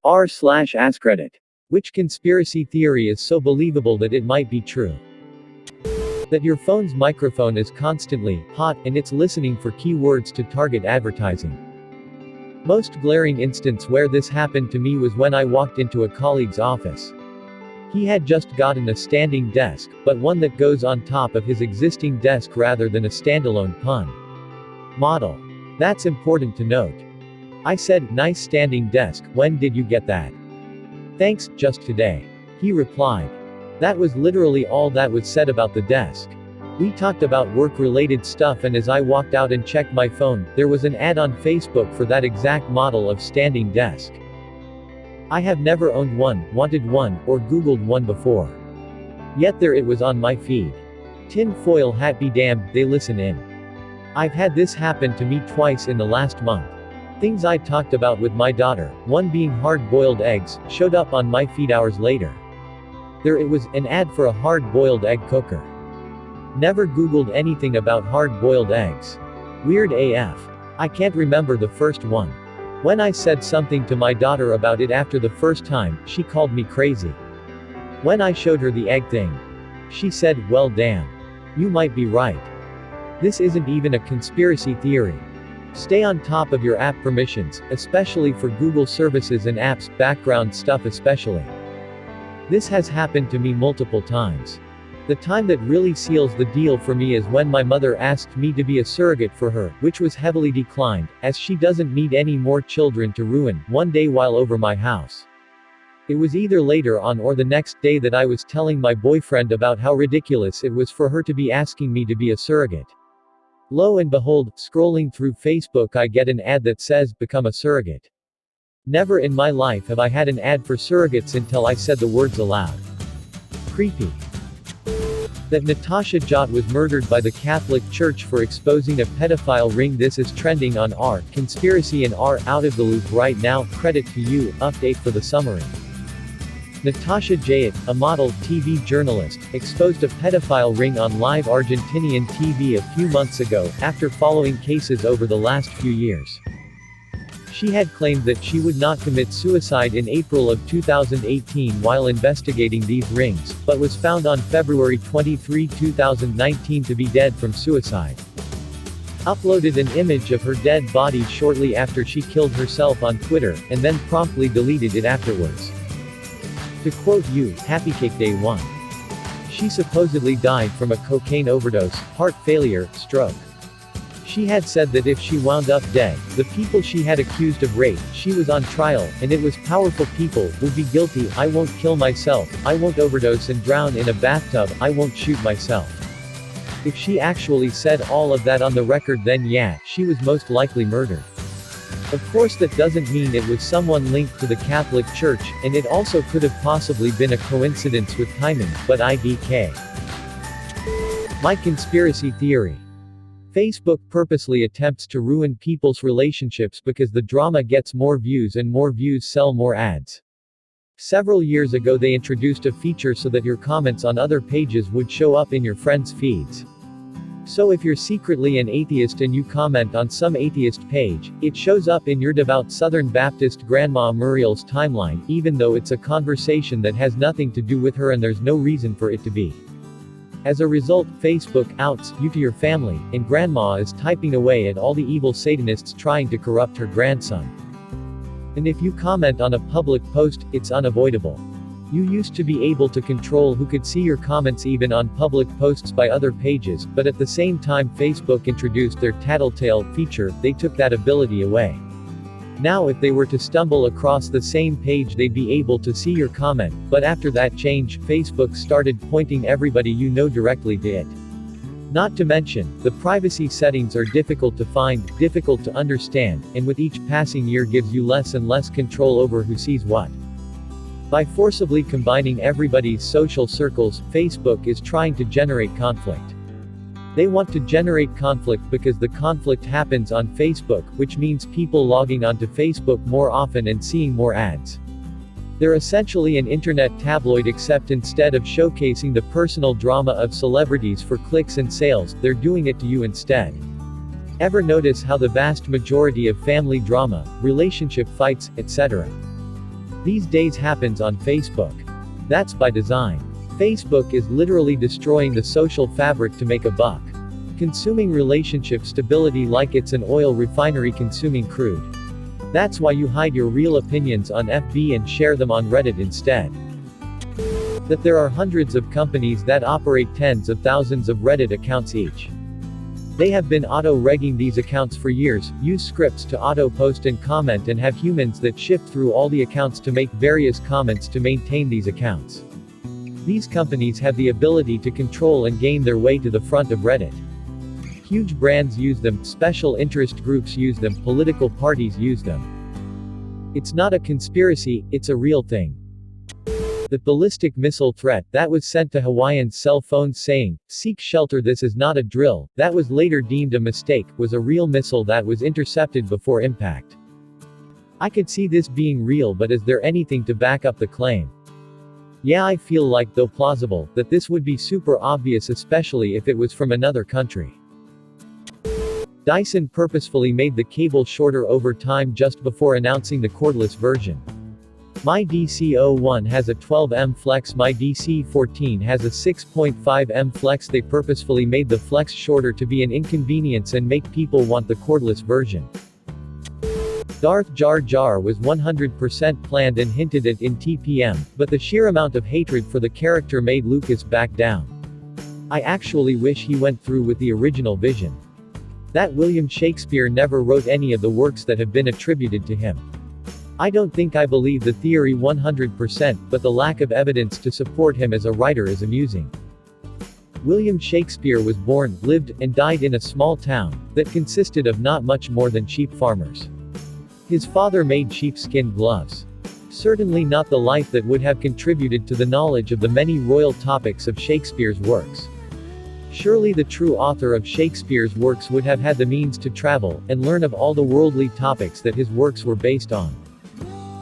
r/askreddit. Which conspiracy theory is so believable that it might be true? That your phone's microphone is constantly hot and it's listening for keywords to target advertising. Most glaring instance where this happened to me was when I walked into a colleague's office. He had just gotten a standing desk, but one that goes on top of his existing desk rather than a standalone pun model. That's important to note. I said, "Nice standing desk, when did you get that?" "Thanks, just today," he replied. That was literally all that was said about the desk. We talked about work-related stuff, and as I walked out and checked my phone, there was an ad on Facebook for that exact model of standing desk. I have never owned one, wanted one, or Googled one before. Yet there it was on my feed. Tin foil hat be damned, they listen in. I've had this happen to me twice in the last month. Things I talked about with my daughter, one being hard-boiled eggs, showed up on my feed hours later. There it was, an ad for a hard-boiled egg cooker. Never Googled anything about hard-boiled eggs. Weird AF. I can't remember the first one. When I said something to my daughter about it after the first time, she called me crazy. When I showed her the egg thing, she said, "Well damn. You might be right." This isn't even a conspiracy theory. Stay on top of your app permissions, especially for Google services and apps, background stuff especially. This has happened to me multiple times. The time that really seals the deal for me is when my mother asked me to be a surrogate for her, which was heavily declined, as she doesn't need any more children to ruin, one day while over my house. It was either later on or the next day that I was telling my boyfriend about how ridiculous it was for her to be asking me to be a surrogate. Lo and behold, scrolling through Facebook I get an ad that says, "Become a surrogate." Never in my life have I had an ad for surrogates until I said the words aloud. Creepy. That Natasha Jot was murdered by the Catholic Church for exposing a pedophile ring. This is trending on r conspiracy and r out of the loop right now. Credit to you. Update for the summary. Natasha Jot, a model, TV journalist, exposed a pedophile ring on live Argentinian TV a few months ago, after following cases over the last few years. She had claimed that she would not commit suicide in April of 2018 while investigating these rings, but was found on February 23, 2019 to be dead from suicide. Uploaded an image of her dead body shortly after she killed herself on Twitter, and then promptly deleted it afterwards. To quote you, "Happy Cake Day 1. She supposedly died from a cocaine overdose, heart failure, stroke. She had said that if she wound up dead, the people she had accused of rape, she was on trial, and it was powerful people, would be guilty. I won't kill myself, I won't overdose and drown in a bathtub, I won't shoot myself." If she actually said all of that on the record, then yeah, she was most likely murdered. Of course that doesn't mean it was someone linked to the Catholic Church, and it also could have possibly been a coincidence with timing, but IDK. My conspiracy theory. Facebook purposely attempts to ruin people's relationships because the drama gets more views and more views sell more ads. Several years ago they introduced a feature so that your comments on other pages would show up in your friends' feeds. So if you're secretly an atheist and you comment on some atheist page, it shows up in your devout Southern Baptist grandma Muriel's timeline, even though it's a conversation that has nothing to do with her and there's no reason for it to be. As a result, Facebook outs you to your family, and grandma is typing away at all the evil Satanists trying to corrupt her grandson. And if you comment on a public post, it's unavoidable. You used to be able to control who could see your comments even on public posts by other pages, but at the same time Facebook introduced their tattletale feature, they took that ability away. Now if they were to stumble across the same page they'd be able to see your comment, but after that change, Facebook started pointing everybody you know directly to it. Not to mention, the privacy settings are difficult to find, difficult to understand, and with each passing year gives you less and less control over who sees what. By forcibly combining everybody's social circles, Facebook is trying to generate conflict. They want to generate conflict because the conflict happens on Facebook, which means people logging onto Facebook more often and seeing more ads. They're essentially an internet tabloid, except instead of showcasing the personal drama of celebrities for clicks and sales, they're doing it to you instead. Ever notice how the vast majority of family drama, relationship fights, etc., these days happens on Facebook. That's by design. Facebook is literally destroying the social fabric to make a buck. Consuming relationship stability like it's an oil refinery consuming crude. That's why you hide your real opinions on FB and share them on Reddit instead. That there are hundreds of companies that operate tens of thousands of Reddit accounts each. They have been auto-regging these accounts for years, use scripts to auto-post and comment, and have humans that shift through all the accounts to make various comments to maintain these accounts. These companies have the ability to control and gain their way to the front of Reddit. Huge brands use them, special interest groups use them, political parties use them. It's not a conspiracy, it's a real thing. The ballistic missile threat that was sent to Hawaiian cell phones saying, "Seek shelter, this is not a drill," that was later deemed a mistake, was a real missile that was intercepted before impact. I could see this being real, but is there anything to back up the claim? Yeah, I feel like, though plausible, that this would be super obvious, especially if it was from another country. Dyson purposefully made the cable shorter over time just before announcing the cordless version. My DC-01 has a 12mm flex, my DC-14 has a 6.5mm flex. They purposefully made the flex shorter to be an inconvenience and make people want the cordless version. Darth Jar Jar was 100% planned and hinted at in TPM, but the sheer amount of hatred for the character made Lucas back down. I actually wish he went through with the original vision. That William Shakespeare never wrote any of the works that have been attributed to him. I don't think I believe the theory 100%, but the lack of evidence to support him as a writer is amusing. William Shakespeare was born, lived, and died in a small town that consisted of not much more than sheep farmers. His father made sheepskin gloves. Certainly not the life that would have contributed to the knowledge of the many royal topics of Shakespeare's works. Surely the true author of Shakespeare's works would have had the means to travel and learn of all the worldly topics that his works were based on.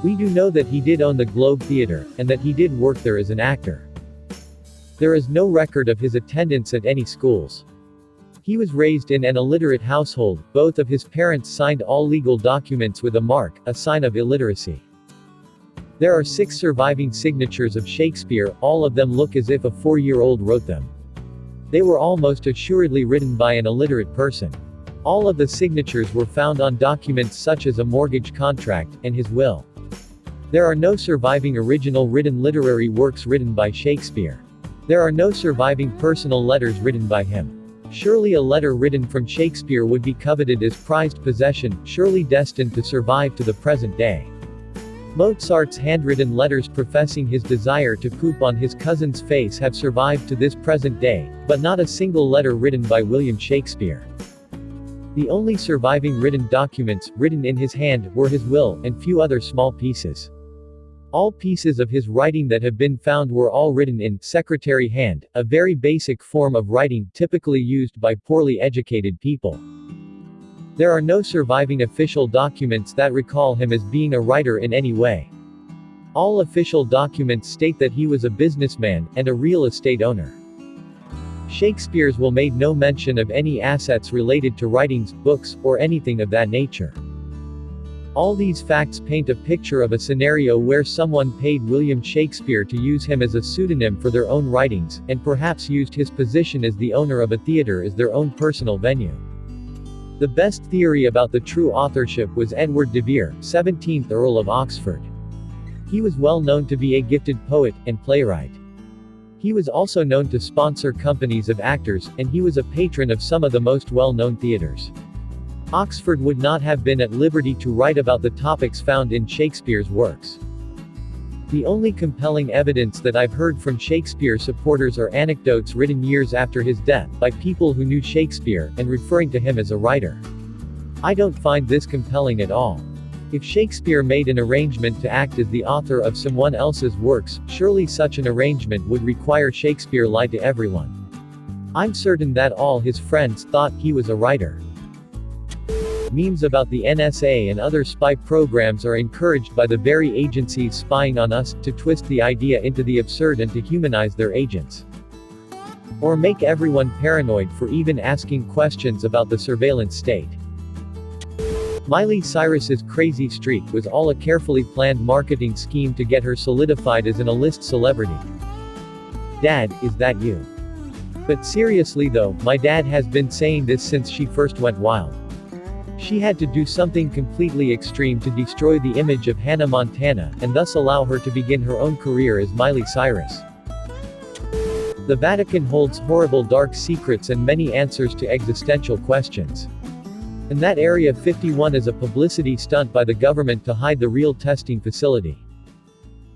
We do know that he did own the Globe Theatre, and that he did work there as an actor. There is no record of his attendance at any schools. He was raised in an illiterate household, both of his parents signed all legal documents with a mark, a sign of illiteracy. There are 6 surviving signatures of Shakespeare, all of them look as if a 4-year-old wrote them. They were all most assuredly written by an illiterate person. All of the signatures were found on documents such as a mortgage contract, and his will. There are no surviving original written literary works written by Shakespeare. There are no surviving personal letters written by him. Surely a letter written from Shakespeare would be coveted as prized possession, surely destined to survive to the present day. Mozart's handwritten letters professing his desire to poop on his cousin's face have survived to this present day, but not a single letter written by William Shakespeare. The only surviving written documents, written in his hand, were his will, and few other small pieces. All pieces of his writing that have been found were all written in secretary hand, a very basic form of writing typically used by poorly educated people. There are no surviving official documents that recall him as being a writer in any way. All official documents state that he was a businessman, and a real estate owner. Shakespeare's will made no mention of any assets related to writings, books, or anything of that nature. All these facts paint a picture of a scenario where someone paid William Shakespeare to use him as a pseudonym for their own writings, and perhaps used his position as the owner of a theater as their own personal venue. The best theory about the true authorship was Edward de Vere, 17th Earl of Oxford. He was well known to be a gifted poet and playwright. He was also known to sponsor companies of actors, and he was a patron of some of the most well-known theaters. Oxford would not have been at liberty to write about the topics found in Shakespeare's works. The only compelling evidence that I've heard from Shakespeare supporters are anecdotes written years after his death, by people who knew Shakespeare, and referring to him as a writer. I don't find this compelling at all. If Shakespeare made an arrangement to act as the author of someone else's works, surely such an arrangement would require Shakespeare lie to everyone. I'm certain that all his friends thought he was a writer. Memes about the NSA and other spy programs are encouraged by the very agencies spying on us, to twist the idea into the absurd and to humanize their agents. Or make everyone paranoid for even asking questions about the surveillance state. Miley Cyrus's crazy streak was all a carefully planned marketing scheme to get her solidified as an A-list celebrity. Dad, is that you? But seriously though, my dad has been saying this since she first went wild. She had to do something completely extreme to destroy the image of Hannah Montana, and thus allow her to begin her own career as Miley Cyrus. The Vatican holds horrible dark secrets and many answers to existential questions. And that Area 51 is a publicity stunt by the government to hide the real testing facility.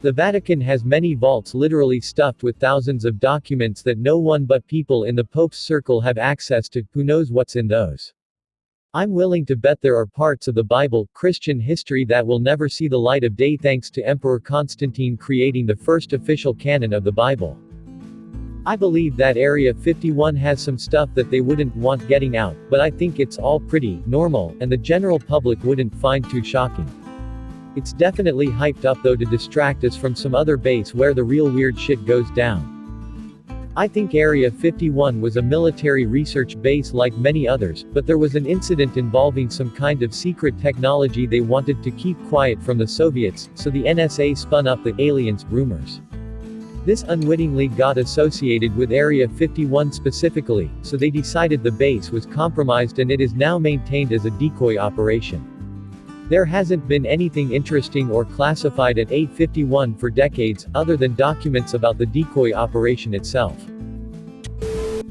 The Vatican has many vaults literally stuffed with thousands of documents that no one but people in the Pope's circle have access to. Who knows what's in those? I'm willing to bet there are parts of the Bible, Christian history that will never see the light of day thanks to Emperor Constantine creating the first official canon of the Bible. I believe that Area 51 has some stuff that they wouldn't want getting out, but I think it's all pretty normal, and the general public wouldn't find too shocking. It's definitely hyped up though to distract us from some other base where the real weird shit goes down. I think Area 51 was a military research base like many others, but there was an incident involving some kind of secret technology they wanted to keep quiet from the Soviets, so the NSA spun up the aliens rumors. This unwittingly got associated with Area 51 specifically, so they decided the base was compromised and it is now maintained as a decoy operation. There hasn't been anything interesting or classified at 851 for decades, other than documents about the decoy operation itself.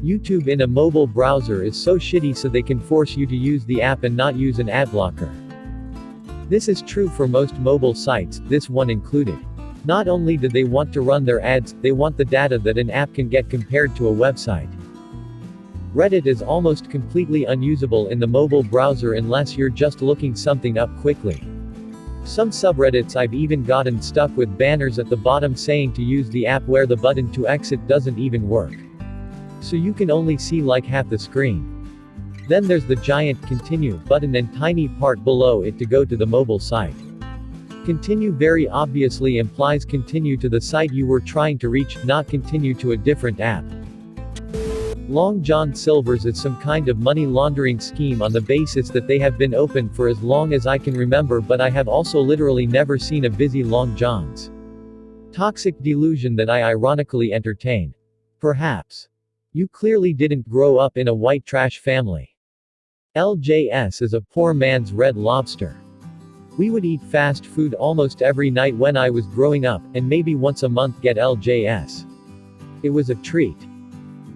YouTube in a mobile browser is so shitty so they can force you to use the app and not use an ad blocker. This is true for most mobile sites, this one included. Not only do they want to run their ads, they want the data that an app can get compared to a website. Reddit is almost completely unusable in the mobile browser unless you're just looking something up quickly. Some subreddits I've even gotten stuck with banners at the bottom saying to use the app where the button to exit doesn't even work. So you can only see like half the screen. Then there's the giant continue button and tiny part below it to go to the mobile site. Continue very obviously implies continue to the site you were trying to reach, not continue to a different app. Long John Silver's is some kind of money laundering scheme on the basis that they have been open for as long as I can remember, but I have also literally never seen a busy Long John's. Toxic delusion that I ironically entertain. Perhaps. You clearly didn't grow up in a white trash family. LJS is a poor man's Red Lobster. We would eat fast food almost every night when I was growing up, and maybe once a month get LJS. It was a treat.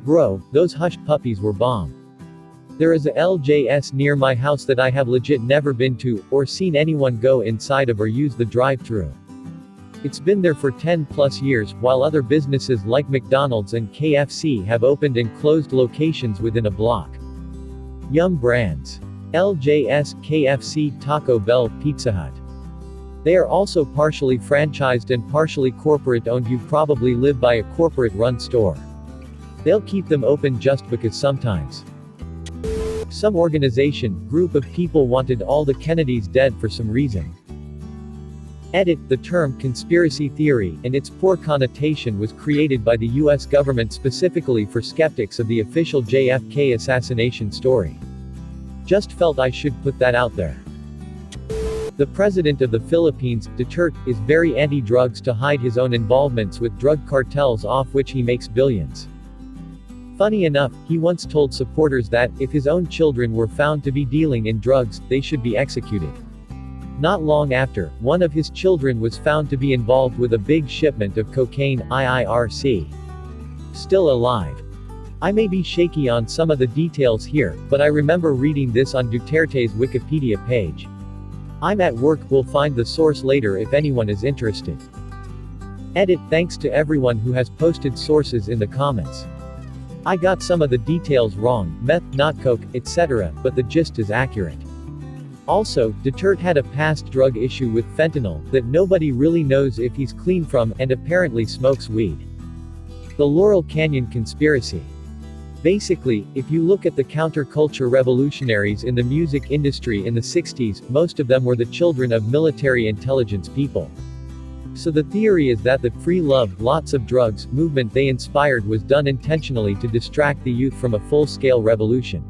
Bro, those hush puppies were bomb. There is a LJS near my house that I have legit never been to, or seen anyone go inside of or use the drive-thru. It's been there for 10 plus years, while other businesses like McDonald's and KFC have opened and closed locations within a block. Yum brands. LJS, KFC, Taco Bell, Pizza Hut. They are also partially franchised and partially corporate owned. You probably live by a corporate run store. They'll keep them open just because sometimes. Some organization, group of people wanted all the Kennedys dead for some reason. Edit, the term conspiracy theory, and its poor connotation was created by the US government specifically for skeptics of the official JFK assassination story. Just felt I should put that out there. The president of the Philippines, Duterte, is very anti-drugs to hide his own involvements with drug cartels off which he makes billions. Funny enough, he once told supporters that, if his own children were found to be dealing in drugs, they should be executed. Not long after, one of his children was found to be involved with a big shipment of cocaine, IIRC. Still alive. I may be shaky on some of the details here, but I remember reading this on Duterte's Wikipedia page. I'm at work, we'll find the source later if anyone is interested. Edit, thanks to everyone who has posted sources in the comments. I got some of the details wrong, meth, not coke, etc., but the gist is accurate. Also, Duterte had a past drug issue with fentanyl, that nobody really knows if he's clean from, and apparently smokes weed. The Laurel Canyon Conspiracy. Basically, if you look at the counterculture revolutionaries in the music industry in the 60s, most of them were the children of military intelligence people. So the theory is that the free love, lots of drugs movement they inspired was done intentionally to distract the youth from a full-scale revolution.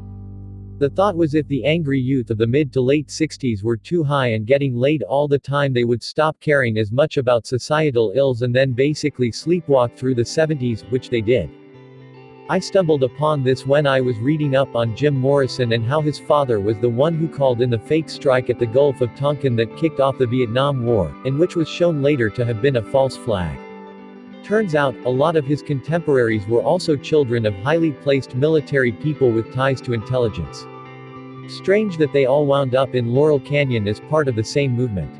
The thought was if the angry youth of the mid to late 60s were too high and getting laid all the time, they would stop caring as much about societal ills and then basically sleepwalk through the 70s, which they did. I stumbled upon this when I was reading up on Jim Morrison and how his father was the one who called in the fake strike at the Gulf of Tonkin that kicked off the Vietnam War, and which was shown later to have been a false flag. Turns out, a lot of his contemporaries were also children of highly placed military people with ties to intelligence. Strange that they all wound up in Laurel Canyon as part of the same movement.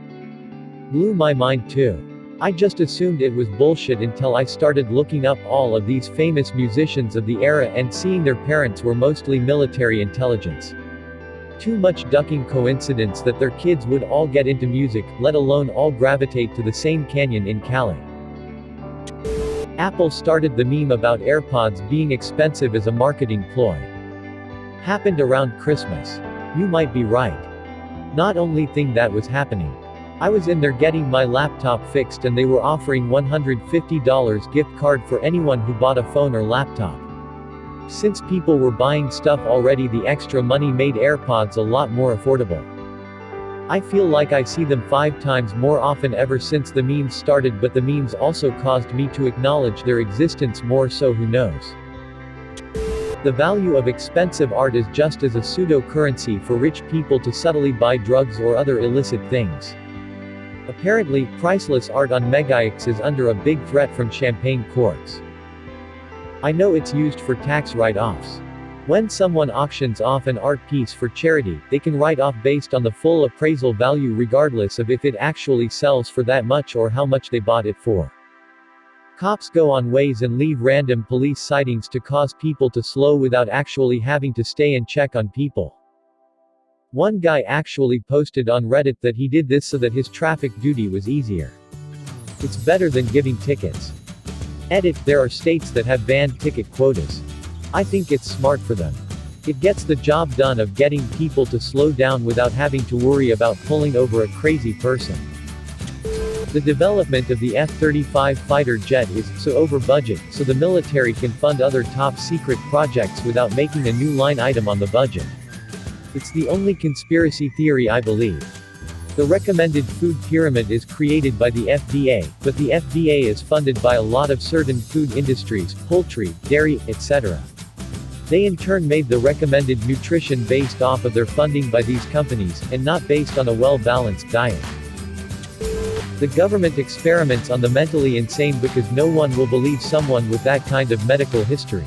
Blew my mind too. I just assumed it was bullshit until I started looking up all of these famous musicians of the era and seeing their parents were mostly military intelligence. Too much ducking coincidence that their kids would all get into music, let alone all gravitate to the same canyon in Cali. Apple started the meme about AirPods being expensive as a marketing ploy. Happened around Christmas. You might be right. Not only thing that was happening. I was in there getting my laptop fixed and they were offering $150 gift card for anyone who bought a phone or laptop. Since people were buying stuff already, the extra money made AirPods a lot more affordable. I feel like I see them 5 times more often ever since the memes started, but the memes also caused me to acknowledge their existence more, so who knows. The value of expensive art is just as a pseudo-currency for rich people to subtly buy drugs or other illicit things. Apparently, priceless art on MegaX is under a big threat from champagne corks. I know it's used for tax write-offs. When someone auctions off an art piece for charity, they can write off based on the full appraisal value regardless of if it actually sells for that much or how much they bought it for. Cops go on ways and leave random police sightings to cause people to slow without actually having to stay and check on people. One guy actually posted on Reddit that he did this so that his traffic duty was easier. It's better than giving tickets. Edit, there are states that have banned ticket quotas. I think it's smart for them. It gets the job done of getting people to slow down without having to worry about pulling over a crazy person. The development of the F-35 fighter jet is so over budget, so the military can fund other top secret projects without making a new line item on the budget. It's the only conspiracy theory I believe. The recommended food pyramid is created by the FDA, but the FDA is funded by a lot of certain food industries, poultry, dairy, etc. They in turn made the recommended nutrition based off of their funding by these companies, and not based on a well-balanced diet. The government experiments on the mentally insane because no one will believe someone with that kind of medical history.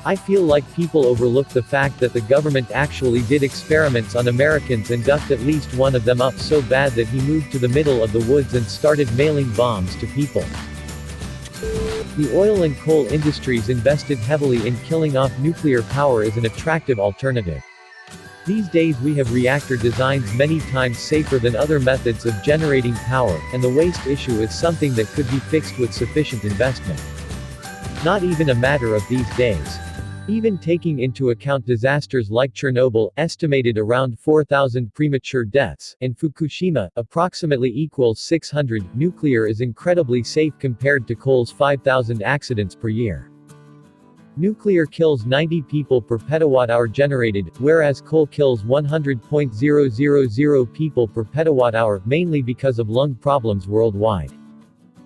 I feel like people overlook the fact that the government actually did experiments on Americans and ducked at least one of them up so bad that he moved to the middle of the woods and started mailing bombs to people. The oil and coal industries invested heavily in killing off nuclear power as an attractive alternative. These days we have reactor designs many times safer than other methods of generating power, and the waste issue is something that could be fixed with sufficient investment. Not even a matter of these days. Even taking into account disasters like Chernobyl, estimated around 4,000 premature deaths, and Fukushima, approximately equals 600, nuclear is incredibly safe compared to coal's 5,000 accidents per year. Nuclear kills 90 people per petawatt-hour generated, whereas coal kills 100,000 people per petawatt-hour, mainly because of lung problems worldwide.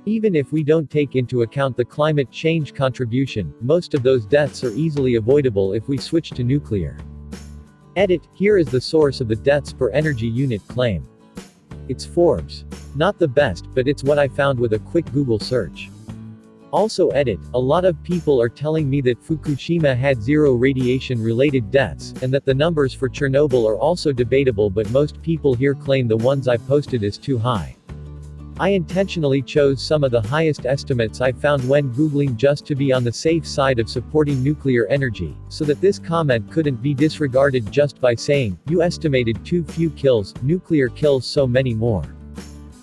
Even if we don't take into account the climate change contribution, most of those deaths are easily avoidable if we switch to nuclear. Edit, here is the source of the deaths per energy unit claim. It's Forbes. Not the best, but it's what I found with a quick Google search. Also edit, a lot of people are telling me that Fukushima had 0 radiation-related deaths, and that the numbers for Chernobyl are also debatable, but most people here claim the ones I posted is too high. I intentionally chose some of the highest estimates I found when Googling just to be on the safe side of supporting nuclear energy, so that this comment couldn't be disregarded just by saying, you estimated too few kills, nuclear kills so many more.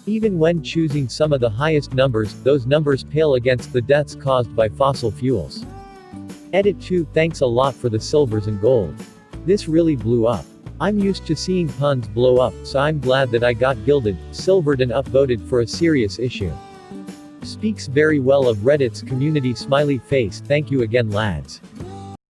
Even when choosing some of the highest numbers, those numbers pale against the deaths caused by fossil fuels. Edit 2, thanks a lot for the silvers and gold. This really blew up. I'm used to seeing puns blow up, so I'm glad that I got gilded, silvered and upvoted for a serious issue. Speaks very well of Reddit's community. Smiley face, thank you again lads.